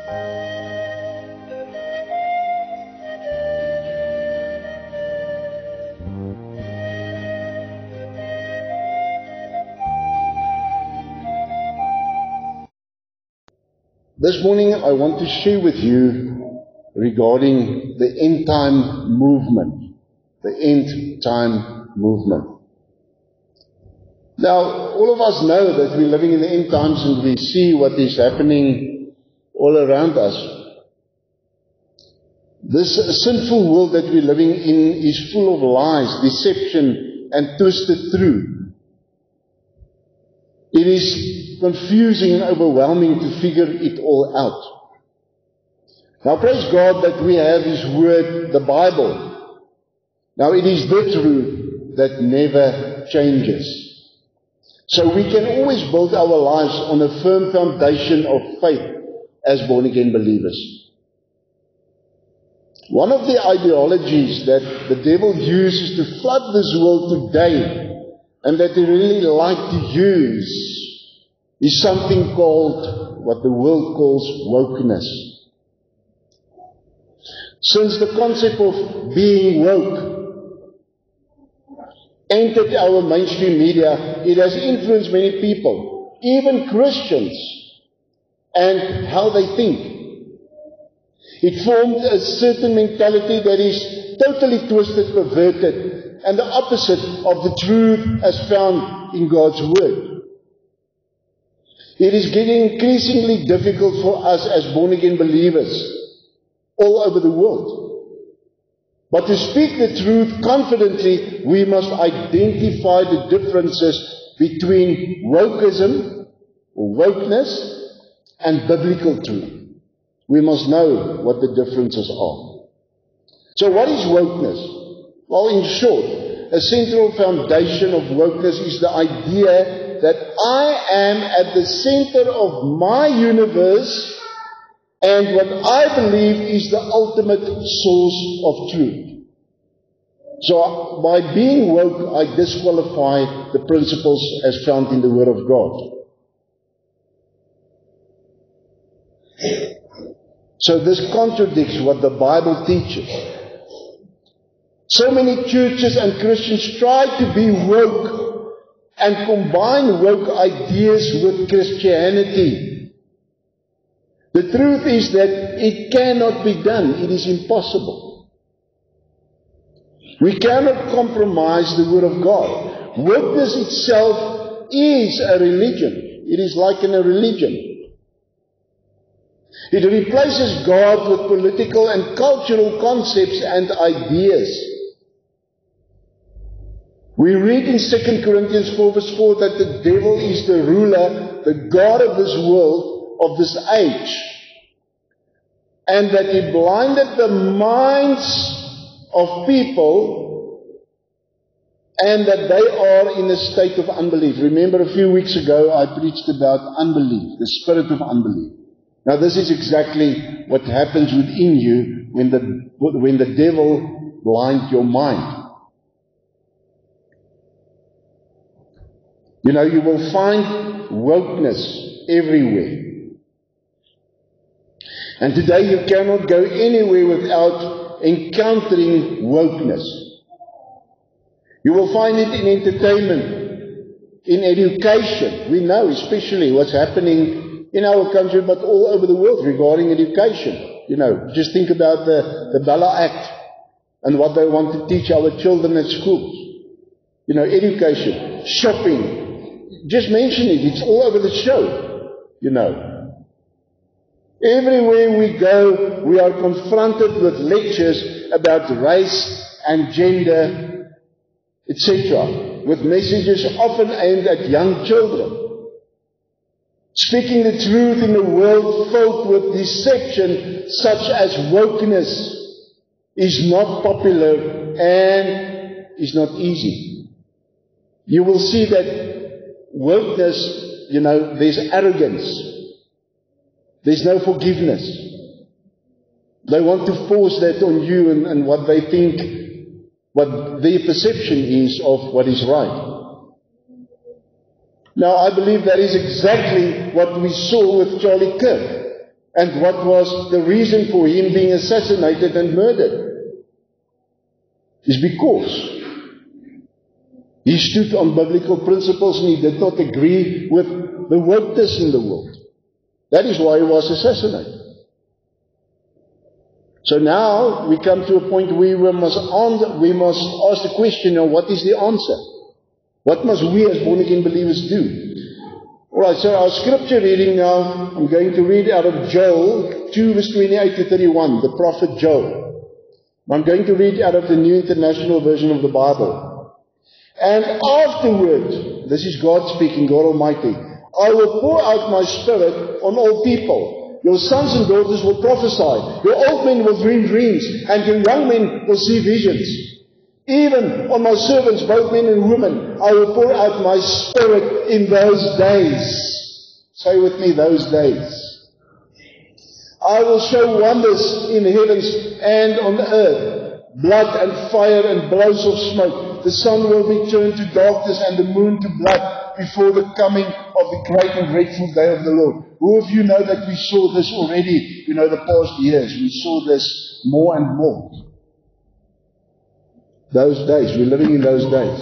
This morning I want to share with you regarding the end time movement. The end time movement. Now, all of us know that we're living in the end times and we see what is happening all around us. This sinful world that we're living in is full of lies, deception, and twisted truth. It is confusing and overwhelming to figure it all out. Now, praise God that we have His Word, the Bible. Now, it is the truth that never changes. So we can always build our lives on a firm foundation of faith as born-again believers. One of the ideologies that the devil uses to flood this world today, and that they really like to use, is something called, what the world calls, wokeness. Since the concept of being woke entered our mainstream media, it has influenced many people, even Christians, and how they think. It formed a certain mentality that is totally twisted, perverted, and the opposite of the truth as found in God's Word. It is getting increasingly difficult for us as born-again believers all over the world. But to speak the truth confidently, we must identify the differences between wokeism, or wokeness, and biblical truth. We must know what the differences are. So what is wokeness? Well, in short, a central foundation of wokeness is the idea that I am at the center of my universe, and what I believe is the ultimate source of truth. So by being woke, I disqualify the principles as found in the Word of God. So this contradicts what the Bible teaches. So many churches and Christians try to be woke and combine woke ideas with Christianity. The truth is that it cannot be done. It is impossible. We cannot compromise the Word of God. Wokeness itself is a religion. It is like in a religion. It replaces God with political and cultural concepts and ideas. We read in 2 Corinthians 4 verse 4 that the devil is the ruler, the god of this world, of this age, and that he blinded the minds of people and that they are in a state of unbelief. Remember a few weeks ago I preached about unbelief, the spirit of unbelief. Now this is exactly what happens within you when the devil blinds your mind. You know, you will find wokeness everywhere. And today you cannot go anywhere without encountering wokeness. You will find it in entertainment, in education. We know especially what's happening in our country but all over the world regarding education. You know, just think about the Bella Act and what they want to teach our children at schools. You know, education, shopping. Just mention it, it's all over the show, you know. Everywhere we go, we are confronted with lectures about race and gender, etc., with messages often aimed at young children. Speaking the truth in a world filled with deception such as wokeness is not popular and is not easy. You will see that wokeness, you know, there's arrogance. There's no forgiveness. They want to force that on you and what they think, what their perception is of what is right. Now, I believe that is exactly what we saw with Charlie Kirk. And what was the reason for him being assassinated and murdered? Is because he stood on biblical principles and he did not agree with the wokeness in the world. That is why he was assassinated. So now we come to a point where we must ask the question, what is the answer? What must we as born-again believers do? Alright, so our scripture reading now, I'm going to read out of Joel 2 verse 28 to 31, the prophet Joel. I'm going to read out of the New International Version of the Bible. And afterward, this is God speaking, God Almighty, I will pour out my spirit on all people. Your sons and daughters will prophesy. Your old men will dream dreams, and your young men will see visions. Even on my servants, both men and women, I will pour out my spirit in those days. Say with me, those days. I will show wonders in the heavens and on the earth, blood and fire and blows of smoke. The sun will be turned to darkness and the moon to blood before the coming of the great and dreadful day of the Lord. Who of you know that we saw this already, the past years? We saw this more and more. Those days, we're living in those days.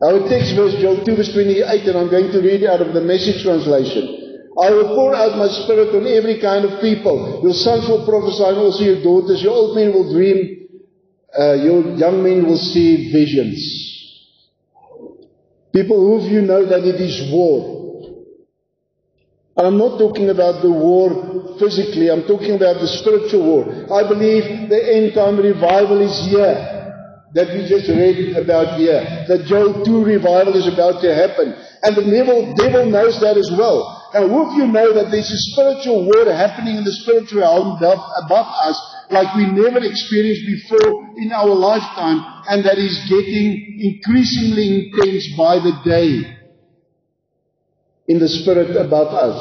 Our text verse, Joel 2 verse 28, and I'm going to read out of the Message translation. I will pour out my spirit on every kind of people. Your sons will prophesy and also your daughters. Your old men will dream. Your young men will see visions. People, who of you know that it is war? And I'm not talking about the war physically. I'm talking about the spiritual war. I believe the end time revival is here. That we just read about here. The Joel 2 revival is about to happen. And the devil knows that as well. Now, who of you know that there's a spiritual war happening in the spiritual realm above us like we never experienced before in our lifetime, and that is getting increasingly intense by the day in the spirit above us.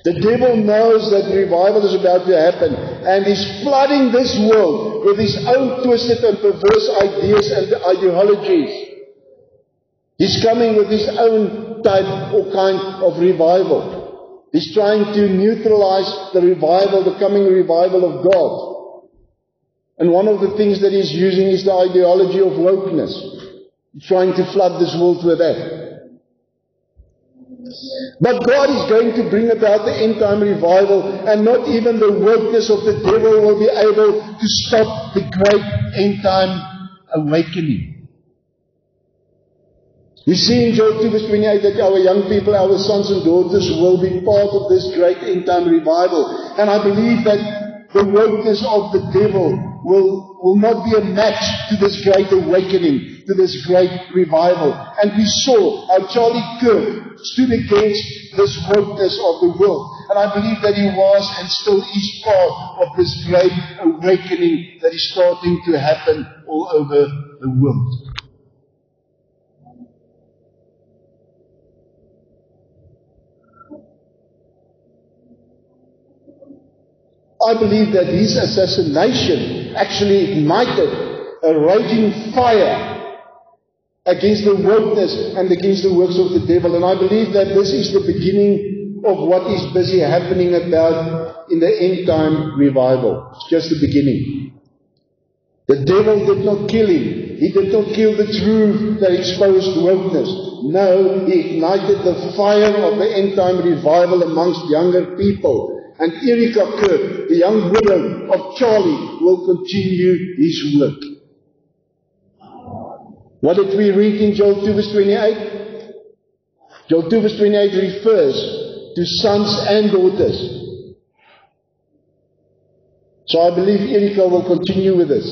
The devil knows that revival is about to happen, and he's flooding this world with his own twisted and perverse ideas and ideologies. He's coming with his own type or kind of revival. He's trying to neutralize the revival, the coming revival of God. And one of the things that he's using is the ideology of wokeness. He's trying to flood this world with that. But God is going to bring about the end time revival, and not even the wokeness of the devil will be able to stop the great end time awakening. We see in Joel 2 verse 28 that our young people, our sons and daughters will be part of this great end time revival. And I believe that the wokeness of the devil will not be a match to this great awakening, to this great revival. And we saw how Charlie Kirk stood against this wokeness of the world. And I believe that he was and still is part of this great awakening that is starting to happen all over the world. I believe that his assassination actually ignited a raging fire against the wokeness and against the works of the devil. And I believe that this is the beginning of what is busy happening about in the end time revival. It's just the beginning. The devil did not kill him. He did not kill the truth that exposed wokeness. No, he ignited the fire of the end time revival amongst younger people. And Erika Kirk, the young widow of Charlie, will continue his work. What did we read in Joel 2 verse 28? Joel 2 verse 28 refers to sons and daughters. So I believe Erika will continue with this.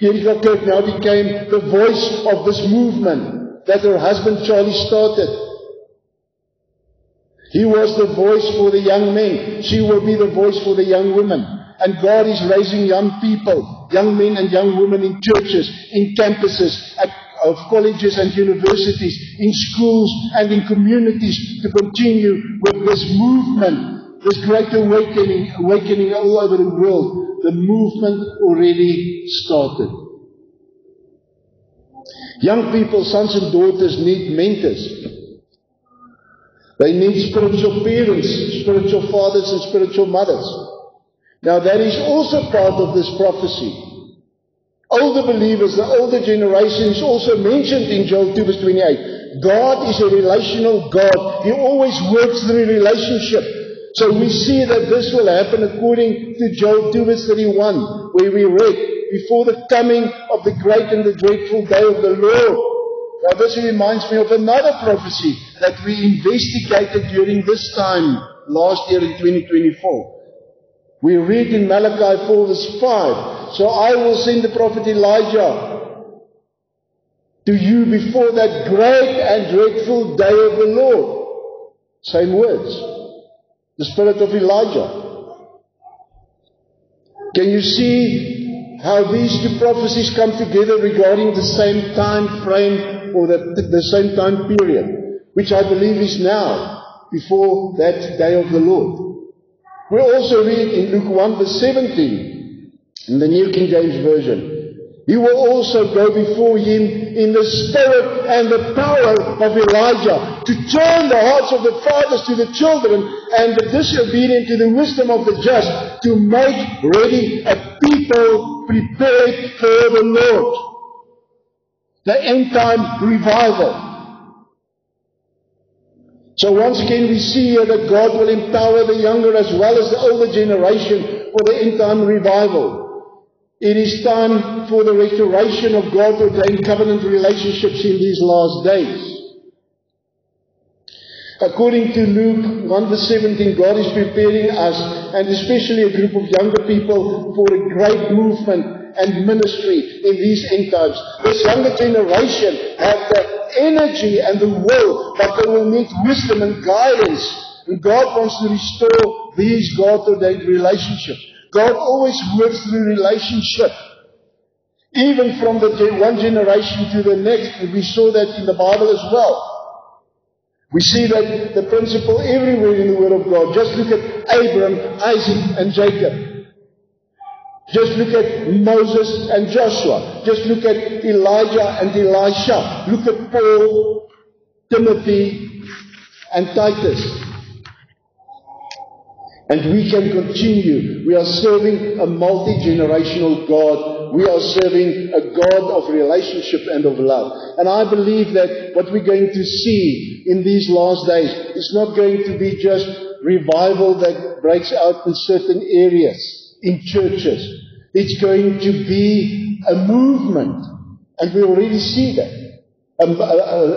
Erika Kirk now became the voice of this movement that her husband Charlie started. He was the voice for the young men. She will be the voice for the young women. And God is raising young people, young men and young women in churches, in campuses, of colleges and universities, in schools and in communities to continue with this movement, this great awakening all over the world. The movement already started. Young people, sons and daughters, need mentors. They need spiritual parents, spiritual fathers and spiritual mothers. Now that is also part of this prophecy. Older believers, the older generation is also mentioned in Joel 2 verse 28. God is a relational God. He always works through relationship. So we see that this will happen according to Joel 2 verse 31, where we read, before the coming of the great and the dreadful day of the Lord. Now this reminds me of another prophecy that we investigated during this time last year in 2024. We read in Malachi 4 verse 5, so I will send the prophet Elijah to you before that great and dreadful day of the Lord. Same words. The spirit of Elijah. Can you see how these two prophecies come together regarding the same time frame or the same time period, which I believe is now, before that day of the Lord? We also read in Luke 1 verse 17, in the New King James Version, He will also go before him in the spirit and the power of Elijah, to turn the hearts of the fathers to the children, and the disobedient to the wisdom of the just, to make ready a people prepared for the Lord. The end time revival. So once again we see here that God will empower the younger as well as the older generation for the end time revival. It is time for the restoration of God-ordained covenant relationships in these last days. According to Luke 1 verse 17, God is preparing us, and especially a group of younger people, for a great movement and ministry in these end times. This younger generation have the energy and the will, but they will need wisdom and guidance. And God wants to restore these God-ordained relationships. God always works through relationship. Even from the one generation to the next. And we saw that in the Bible as well. We see that the principle everywhere in the Word of God. Just look at Abraham, Isaac, and Jacob. Just look at Moses and Joshua. Just look at Elijah and Elisha. Look at Paul, Timothy, and Titus. And we can continue. We are serving a multi-generational God. We are serving a God of relationship and of love. And I believe that what we're going to see in these last days is not going to be just revival that breaks out in certain areas, in churches. It's going to be a movement. And we already see that.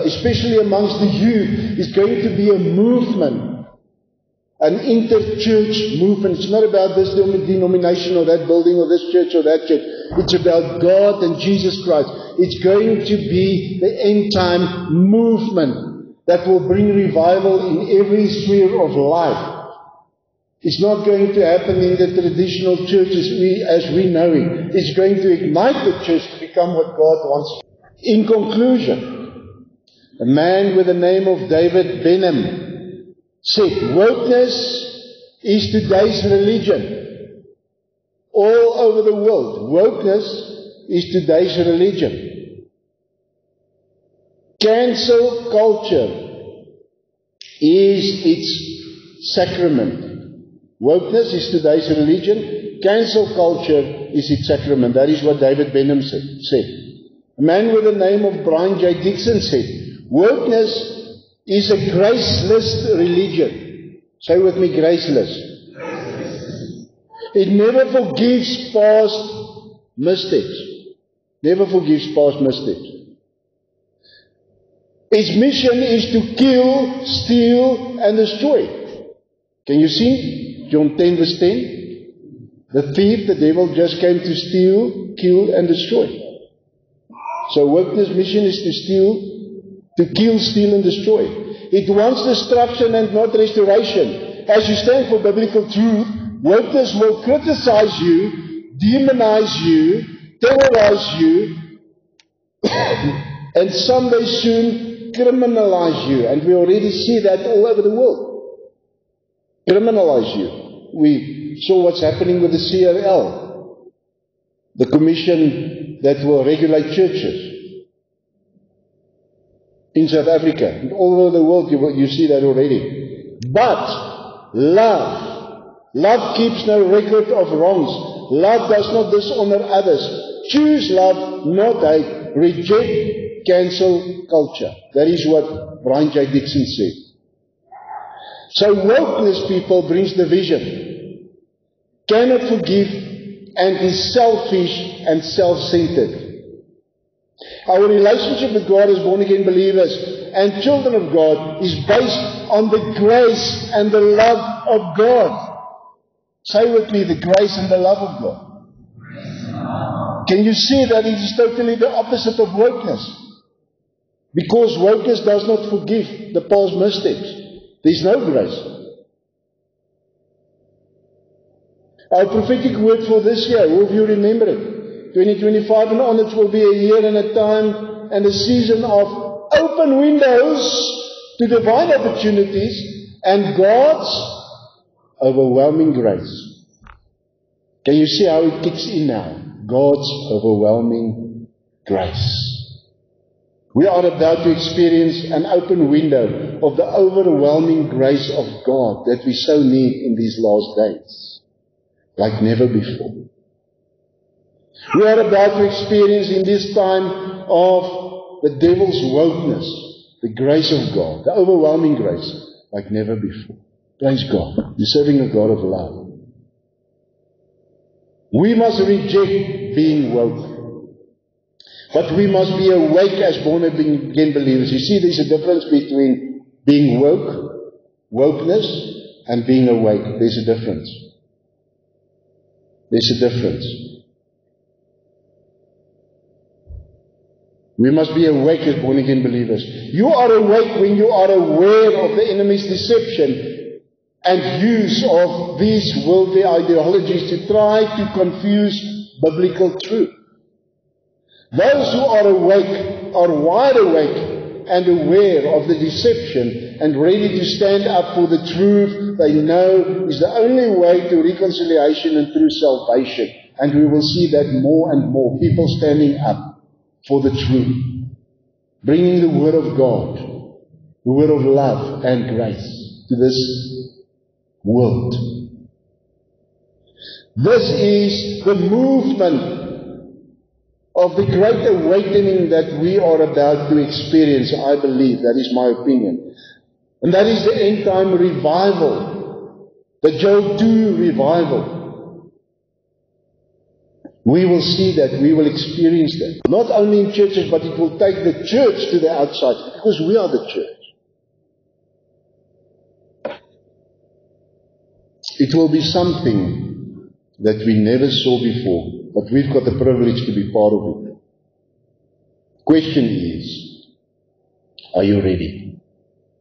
Especially amongst the youth. It's going to be a movement. An inter-church movement. It's not about this denomination or that building or this church or that church. It's about God and Jesus Christ. It's going to be the end time movement that will bring revival in every sphere of life. It's not going to happen in the traditional churches as we know it. It's going to ignite the church to become what God wants. In conclusion, a man with the name of David Benham said, wokeness is today's religion. All over the world, wokeness is today's religion. Cancel culture is its sacrament. Wokeness is today's religion. Cancel culture is its sacrament. That is what David Benham said. A man with the name of Brian J. Dixon said, wokeness is a graceless religion. Say with me, graceless. It never forgives past missteps. Never forgives past missteps. Its mission is to kill, steal, and destroy. Can you see? John 10 verse 10. The thief, the devil, just came to steal, kill, and destroy. So wokeness mission is to kill, steal, and destroy. It wants destruction and not restoration. As you stand for biblical truth, wokeness will criticize you, demonize you, terrorize you, and someday soon criminalize you. And we already see that all over the world. Criminalize you. We saw what's happening with the CRL, the commission that will regulate churches. in South Africa, and all over the world you see that already. But love keeps no record of wrongs. Love does not dishonor others. Choose love, not hate. Reject cancel culture. That is what Brian J. Dixon said. So wokeness, people, brings division, cannot forgive, and is selfish and self-centered. Our relationship with God as born-again believers and children of God is based on the grace and the love of God. Say with me, the grace and the love of God. Can you see that it is totally the opposite of wokeness? Because wokeness does not forgive the past missteps. There is no grace. Our prophetic word for this year, will you remember it? 2025 and onwards will be a year and a time and a season of open windows to divine opportunities and God's overwhelming grace. Can you see how it kicks in now? God's overwhelming grace. We are about to experience an open window of the overwhelming grace of God that we so need in these last days, like never before. We are about to experience in this time of the devil's wokeness, the grace of God, the overwhelming grace, like never before. Praise God. You're serving a God of love. We must reject being woke. But we must be awake as born-again believers. You see, there's a difference between being wokeness, and being awake. There's a difference. There's a difference. We must be awake as born-again believers. You are awake when you are aware of the enemy's deception and use of these worldly ideologies to try to confuse biblical truth. Those who are awake are wide awake and aware of the deception and ready to stand up for the truth they know is the only way to reconciliation and true salvation. And we will see that more and more. People standing up for the truth. Bringing the word of God, the word of love and grace to this world. This is the movement of the great awakening that we are about to experience, I believe. That is my opinion. And that is the end time revival. The Joel 2 revival. We will see that, we will experience that. Not only in churches, but it will take the church to the outside, because we are the church. It will be something that we never saw before. But we've got the privilege to be part of it. Question is, are you ready?